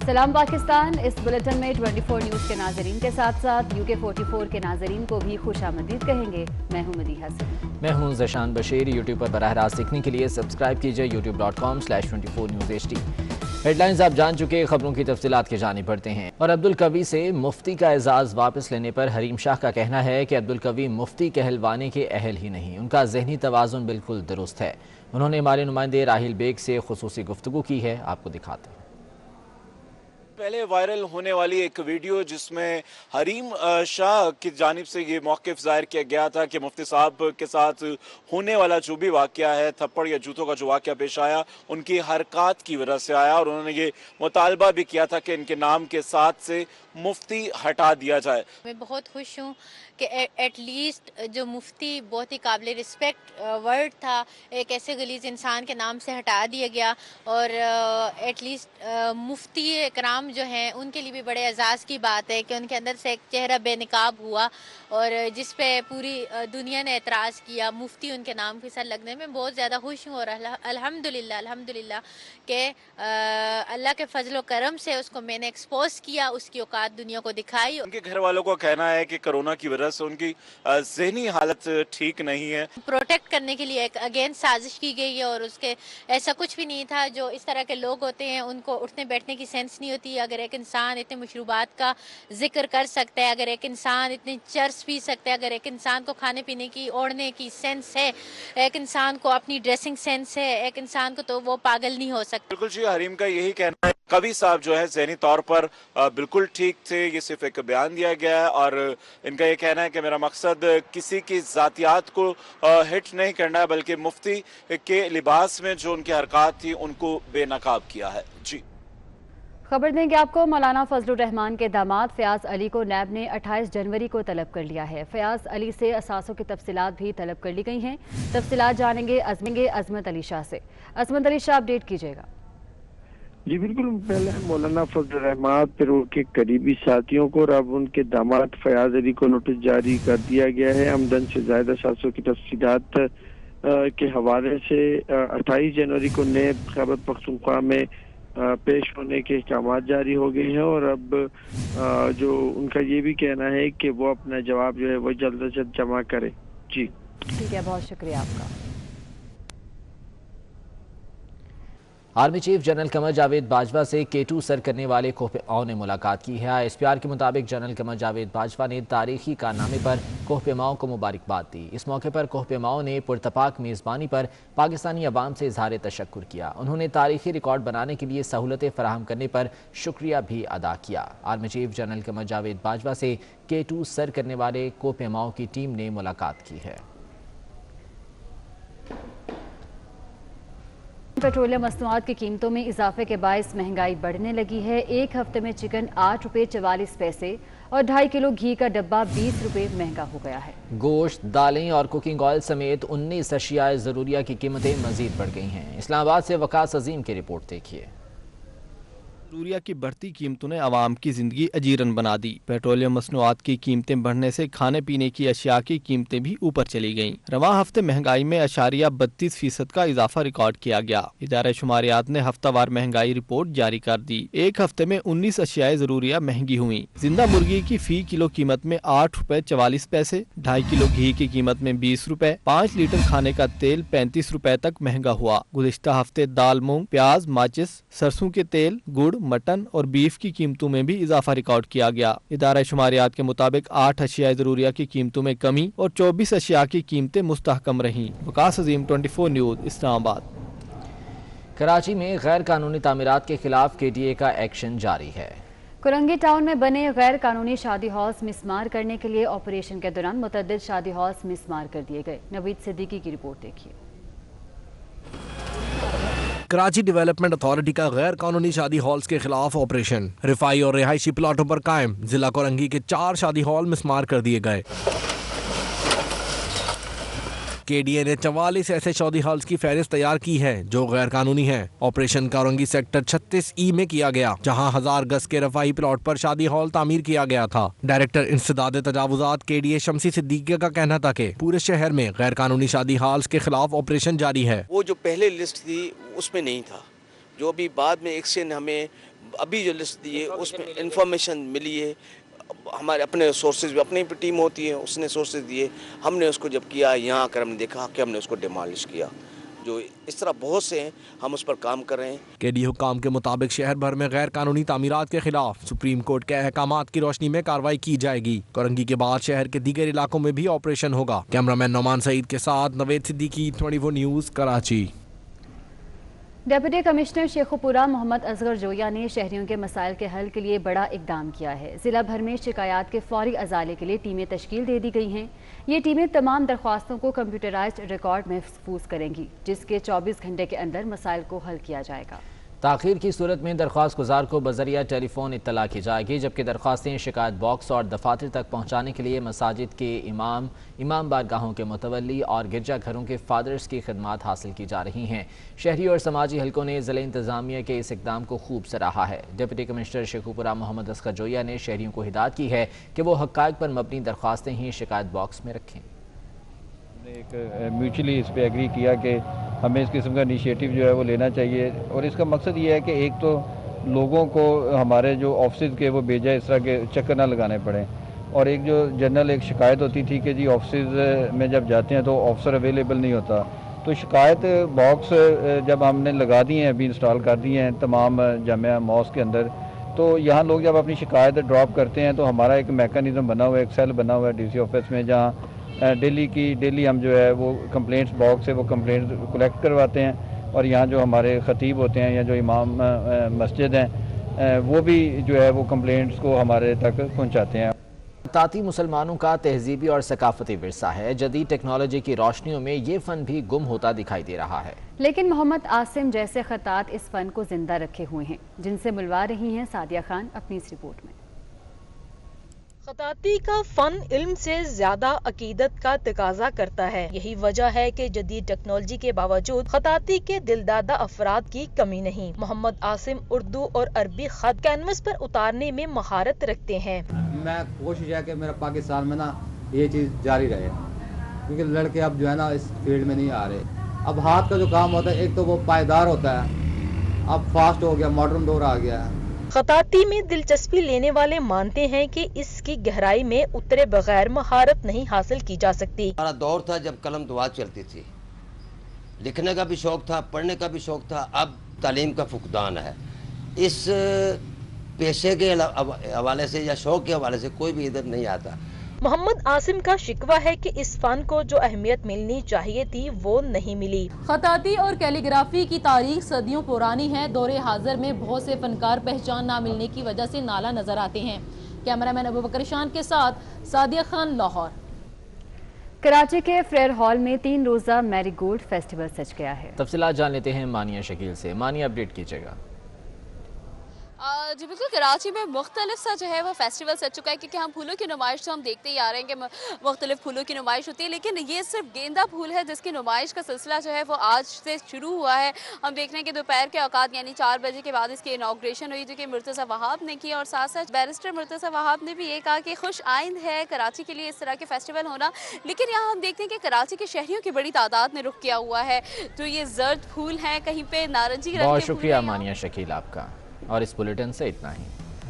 सलाम पाकिस्तान। इस बुलेटिन में 24 न्यूज़ के नाजरीन के साथ साथ UK 44 के नाजरीन को भी खुशामदीद कहेंगे। मैं हूं मदीहा सिंह। मैं हूं ज़शान बशीर। यूट्यूब पर बराह रास्त देखने के लिए सब्सक्राइब कीजिए youtube.com/24newsht। हेडलाइंस आप जान चुके, खबरों की तफसीलात के जानी पड़ते हैं। और अब्दुल कवी से मुफ्ती का एजाज़ वापस लेने पर हरीम शाह का कहना है कि अब्दुल कवी मुफ्ती कहलवाने के अहल ही नहीं, उनका जहनी तवाज़ुन बिल्कुल दुरुस्त है। उन्होंने माली नुमाइंदे राहिल बेग से खुसूसी गुफ्तगू की है, आपको दिखाते हैं। पहले वायरल होने वाली एक वीडियो जिसमें हरीम शाह की जानिब से ये मौक़िफ़ ज़ाहिर किया गया था कि मुफ्ती साहब के साथ होने वाला जो भी वाक़या है, थप्पड़ या जूतों का जो वाक़या पेश आया, उनकी हरकत की वजह से आया। और उन्होंने ये मुतालबा भी किया था कि इनके नाम के साथ से मुफ्ती हटा दिया जाए। मैं बहुत खुश हूँ कि एटलीस्ट जो मुफ्ती बहुत ही काबिल रिस्पेक्ट वर्ड था, एक ऐसे गलीज़ इंसान के नाम से हटा दिया गया। और एटलीस्ट मुफ्ती इकराम जो हैं उनके लिए भी बड़े एजाज़ की बात है कि उनके अंदर से एक चेहरा बेनकाब हुआ और जिस पे पूरी दुनिया ने एतराज़ किया। मुफ्ती उनके नाम के साथ लगने में बहुत ज़्यादा खुश हूँ। और अल्हम्दुलिल्लाह कि अल्लाह के फजल व करम से उसको मैंने एक्सपोज किया, उसकी औकात दुनिया को दिखाई। उनके घर वालों का कहना है कि कोरोना की वजह से उनकी ज़हनी हालत ठीक नहीं है। प्रोटेक्ट करने के लिए एक अगेंस्ट साजिश की गई है और उसके ऐसा कुछ भी नहीं था। जो इस तरह के लोग होते हैं उनको उठने बैठने की सेंस नहीं होती। अगर एक इंसान इतने मशरूबात का जिक्र कर सकता है, अगर एक इंसान इतनी चर्स पी सकता है, अगर एक इंसान को खाने पीने की ओढ़ने की सेंस है, एक इंसान को अपनी ड्रेसिंग सेंस है, एक इंसान को, तो वो पागल नहीं हो सकता। बिल्कुल जी, हरीम का यही कहना है। कवी साहब जो है ज़हनी तौर पर बिल्कुल ठीक थे, ये सिर्फ एक बयान दिया गया है। और इनका ये कहना है कि मेरा मकसद किसी की ज़ातियात को हिट नहीं करना है, बल्कि मुफ्ती के लिबास में जो उनकी हरकत थी उनको बेनकाब किया है। जी खबर देंगे आपको, मौलाना फजलुर रहमान के दामाद फयाज अली को नैब ने 28 जनवरी को तलब कर लिया है। फयाज अली से असासों की तफसीलात भी तलब कर ली गई हैं। तफसीलात जानेंगे अजमत अली शाह से। अजमत अली शाह, अपडेट कीजिएगा। जी बिल्कुल, पहले मौलाना फजलुर रहमान, फिर उनके करीबी साथियों को और अब उनके दामाद फयाज अली को नोटिस जारी कर दिया गया है। आमदन से ज्यादा असासों की तफसीलात के हवाले से 28 जनवरी को नैब खैबर पख्तूनख्वा में पेश होने के अहकाम जारी हो गए हैं। और अब जो उनका ये भी कहना है कि वो अपना जवाब जो है वो जल्द से जल्द जमा करे। जी ठीक है, बहुत शुक्रिया आपका। Army chief general Qamar Javed Bajwa से K2 सर करने वाले कोहपेमाओं ने मुलाकात की है। ISPR के मुताबिक जनरल कमर जावेद बाजवा ने तारीखी कारनामे पर कोहपेमाओं को मुबारकबाद दी। इस मौके पर कोहपेमाओं ने पुरतपाक मेज़बानी पर पाकिस्तानी अवाम से इजहार तशक्कुर किया। उन्होंने तारीखी रिकॉर्ड बनाने के लिए सहूलतें फराहम करने पर शुक्रिया भी अदा किया। Army chief general Qamar Javed Bajwa से K2 सर करने वाले कोहपेमाओं की टीम ने मुलाकात की है। पेट्रोलियम मसनूआत की कीमतों में इजाफे के बायस महंगाई बढ़ने लगी है। एक हफ्ते में चिकन 8 रुपये 44 पैसे और 2.5 किलो घी का डब्बा 20 रुपये महंगा हो गया है। गोश्त, दालें और कुकिंग ऑयल समेत 19 अशियाए ज़रूरिया की कीमतें मजीद बढ़ गई हैं। इस्लामाबाद से वकास अजीम की रिपोर्ट देखिए। यूरिया की बढ़ती कीमतों ने आवाम की जिंदगी अजीरन बना दी। पेट्रोलियम मसनूआत की कीमतें बढ़ने से खाने पीने की अशिया की कीमतें भी ऊपर चली गईं। रवां हफ्ते महंगाई में 32% का इजाफा रिकॉर्ड किया गया। इदारे शुमारियात ने हफ्तावार महंगाई रिपोर्ट जारी कर दी। एक हफ्ते में 19 अशियाए जरूरिया महंगी हुई। जिंदा मुर्गी की फी किलो कीमत में 8 रुपए 44 पैसे, 2.5 किलो घी की कीमत में 20 रुपए, 5 लीटर खाने का तेल 35 रुपए तक महंगा हुआ। गुज़िश्ता हफ्ते दाल, मूंग, प्याज, माचिस, सरसों के तेल, गुड़, मटन और बीफ की कीमतों में भी इजाफा रिकॉर्ड किया गया। इदारा शुमारियात के मुताबिक 8 अशिया जरूरिया की कीमतों में कमी और 24 अशिया की कीमतें मुस्तहकम रहीं। वकास अजीम, 24 न्यूज़, इस्लामाबाद। कराची में गैर कानूनी तामीरात के खिलाफ KDA का एक्शन जारी है। कुरंगी टाउन में बने गैर कानूनी शादी हॉल्स मिसमार करने के लिए ऑपरेशन के दौरान मुतअद्दिद शादी हॉल्स मिसमार कर दिए गए। नवीद सिद्दीकी की रिपोर्ट देखिए। कराची डेवलपमेंट अथॉरिटी का गैर कानूनी शादी हॉल्स के खिलाफ ऑपरेशन। रिफाई और रिहायशी प्लाटों पर कायम जिला कोरंगी के 4 शादी हॉल मिसमार कर दिए गए। KDA ने 44 ऐसे शादी हॉल्स की फहरिस्त तैयार की है जो गैर कानूनी है। ऑपरेशन कोरंगी सेक्टर 36E में किया गया, जहां 1000 गज के रफाई प्लॉट पर शादी हॉल तामीर किया गया था। डायरेक्टर इंसदाद तजावुजात KDA शमसी सिद्दीकी का कहना था कि पूरे शहर में गैर कानूनी शादी हॉल्स के खिलाफ ऑपरेशन जारी है। वो जो पहले लिस्ट थी उसमें नहीं था, जो अभी बाद में एक्शन हमें ابھی جو لسٹ دی ہے اس میں انفارمیشن ملی ہے، ہمارے اپنے سورسز بھی، اپنی ٹیم ہوتی ہے، اس نے سورسز دیے، ہم نے اس کو جب کیا یہاں آ کر ہم نے دیکھا کہ ہم نے اس کو ڈیمالش کیا. جو اس طرح بہت سے ہیں، ہم اس پر کام کر رہے ہیں. KD حکام کے مطابق شہر بھر میں غیر قانونی تعمیرات کے خلاف سپریم کورٹ کے احکامات کی روشنی میں کارروائی کی جائے گی. کورنگی کے بعد شہر کے دیگر علاقوں میں بھی آپریشن ہوگا. کیمرامین نعمان سعید کے ساتھ Naveed Siddiqui, 24 news, Karachi. Deputy commissioner Sheikhupura Muhammad Asghar Joya نے شہریوں کے مسائل کے حل کے لیے بڑا اقدام کیا ہے. ضلع بھر میں شکایات کے فوری ازالے کے لیے ٹیمیں تشکیل دے دی گئی ہیں. یہ ٹیمیں تمام درخواستوں کو کمپیوٹرائزڈ ریکارڈ محفوظ کریں گی، جس کے 24 گھنٹے کے اندر مسائل کو حل کیا جائے گا. تاخیر کی صورت میں درخواست گزار کو بذریعہ ٹیلی فون اطلاع کی جائے گی، جبکہ درخواستیں شکایت باکس اور دفاتر تک پہنچانے کے لیے مساجد کے امام بارگاہوں کے متولی اور گرجا گھروں کے فادرز کی خدمات حاصل کی جا رہی ہیں. شہری اور سماجی حلقوں نے ضلع انتظامیہ کے اس اقدام کو خوب سراہا ہے. ڈپٹی کمشنر شیخوپورہ محمد اصغر جویا نے شہریوں کو ہدایت کی ہے کہ وہ حقائق پر مبنی درخواستیں ہی شکایت باکس میں رکھیں. ایک میوچلی اس پہ ایگری کیا کہ ہمیں اس قسم کا انیشیٹو جو ہے وہ لینا چاہیے، اور اس کا مقصد یہ ہے کہ ایک تو لوگوں کو ہمارے جو آفسز کے وہ بھیجا اس طرح کے چکر نہ لگانے پڑیں، اور ایک جو جنرل ایک شکایت ہوتی تھی کہ جی آفسز میں جب جاتے ہیں تو آفسر اویلیبل نہیں ہوتا، تو شکایت باکس جب ہم نے لگا دی ہیں، ابھی انسٹال کر دی ہیں تمام جامعہ ماسک کے اندر، تو یہاں لوگ جب اپنی شکایت ڈراپ کرتے ہیں تو ہمارا ایک میکانزم بنا ہوا ہے، ایک سیل بنا ہوا ہے ڈی سی آفس میں، جہاں ڈیلی ہم جو ہے وہ کمپلینٹس باکس سے وہ کمپلینٹس کلیکٹ کرواتے ہیں، اور یہاں جو ہمارے خطیب ہوتے ہیں یا جو امام مسجد ہیں وہ بھی جو ہے وہ کمپلینٹس کو ہمارے تک پہنچاتے ہیں. خطاطی مسلمانوں کا تہذیبی اور ثقافتی ورثہ ہے. جدید ٹیکنالوجی کی روشنیوں میں یہ فن بھی گم ہوتا دکھائی دے رہا ہے، لیکن محمد عاصم جیسے خطاط اس فن کو زندہ رکھے ہوئے ہیں، جن سے ملوا رہی ہیں سعدیہ خان اپنی اس رپورٹ میں. خطاطی کا فن علم سے زیادہ عقیدت کا تقاضا کرتا ہے. یہی وجہ ہے کہ جدید ٹیکنالوجی کے باوجود خطاطی کے دلدادہ افراد کی کمی نہیں. محمد عاصم اردو اور عربی خط کینوس پر اتارنے میں مہارت رکھتے ہیں. میں کوشش ہے کہ میرا پاکستان میں نا یہ چیز جاری رہے، کیونکہ لڑکے اب جو ہے نا اس فیلڈ میں نہیں آ رہے. اب ہاتھ کا جو کام ہوتا ہے ایک تو وہ پائیدار ہوتا ہے، اب فاسٹ ہو گیا، ماڈرن دور آ گیا ہے. خطاطی میں دلچسپی لینے والے مانتے ہیں کہ اس کی گہرائی میں اترے بغیر مہارت نہیں حاصل کی جا سکتی. ہمارا دور تھا جب قلم دعا چلتی تھی، لکھنے کا بھی شوق تھا، پڑھنے کا بھی شوق تھا. اب تعلیم کا فقدان ہے. اس پیشے کے حوالے سے یا شوق کے حوالے سے کوئی بھی ادھر نہیں آتا. محمد عاصم کا شکوہ ہے کہ اس فن کو جو اہمیت ملنی چاہیے تھی وہ نہیں ملی. خطاطی اور کیلیگرافی کی تاریخ صدیوں پرانی ہے. دور حاضر میں بہت سے فنکار پہچان نہ ملنے کی وجہ سے نالا نظر آتے ہیں. کیمرامین ابوبکر شان کے ساتھ سعدیہ خان، لاہور. کراچی کے فریر ہال میں 3 روزہ میری گولڈ فیسٹیول سج گیا ہے. تفصیلات جان لیتے ہیں مانیہ شکیل سے. مانیہ، اپڈیٹ کیجیے گا. جی بالکل، کراچی میں مختلف سا جو ہے وہ فیسٹیول سج چکا ہے، کیونکہ ہم پھولوں کی نمائش تو ہم دیکھتے ہی آ رہے ہیں کہ مختلف پھولوں کی نمائش ہوتی ہے، لیکن یہ صرف گیندا پھول ہے جس کی نمائش کا سلسلہ جو ہے وہ آج سے شروع ہوا ہے. ہم دیکھ رہے ہیں کہ دوپہر کے اوقات یعنی 4 بجے کے بعد اس کی انوگریشن ہوئی، جو کہ مرتضی وہاب نے کی، اور ساتھ ساتھ بیرسٹر مرتضی وہاب نے بھی یہ کہا کہ خوش آئند ہے کراچی کے لیے اس طرح کے فیسٹیول ہونا. لیکن یہاں ہم دیکھتے ہیں کہ کراچی کے شہریوں کی بڑی تعداد نے رخ کیا ہوا ہے. تو یہ زرد پھول ہیں، کہیں پہ نارنجی رنگ کے. بہت شکریہ مانیہ شکیل آپ کا، اور اس بلیٹن سے اتنا ہی.